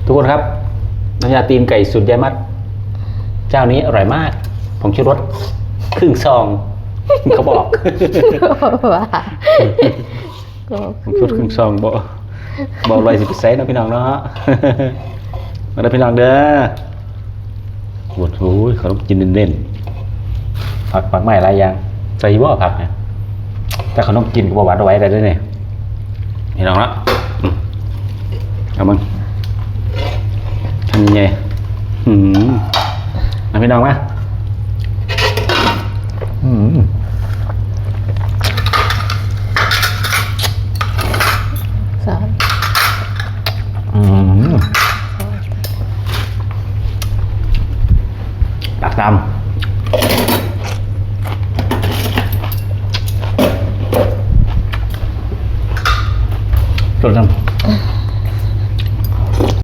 ทุกคนครับน้ำยาตีนไก่สูตรยายมัดเจ้านี้อร่อยมากผมชูรสครึ่งซองเขาบอก ว่าผมชูรสครึ่งซองบอก110%นะพี่น้องเนาะ มาได้พี่น้องเด้อปวดหูเขาต้องกินเน้นๆผักใหม่หลายอย่างใส่บ่ผักเนี่ยแต่เขาต้องกินกับหวานเอาไว้ได้ด้วยเนี่ยพี่น้องละเอามึงทำยังไงเอาพี่น้องมาสอน ตักตำส่วนทำ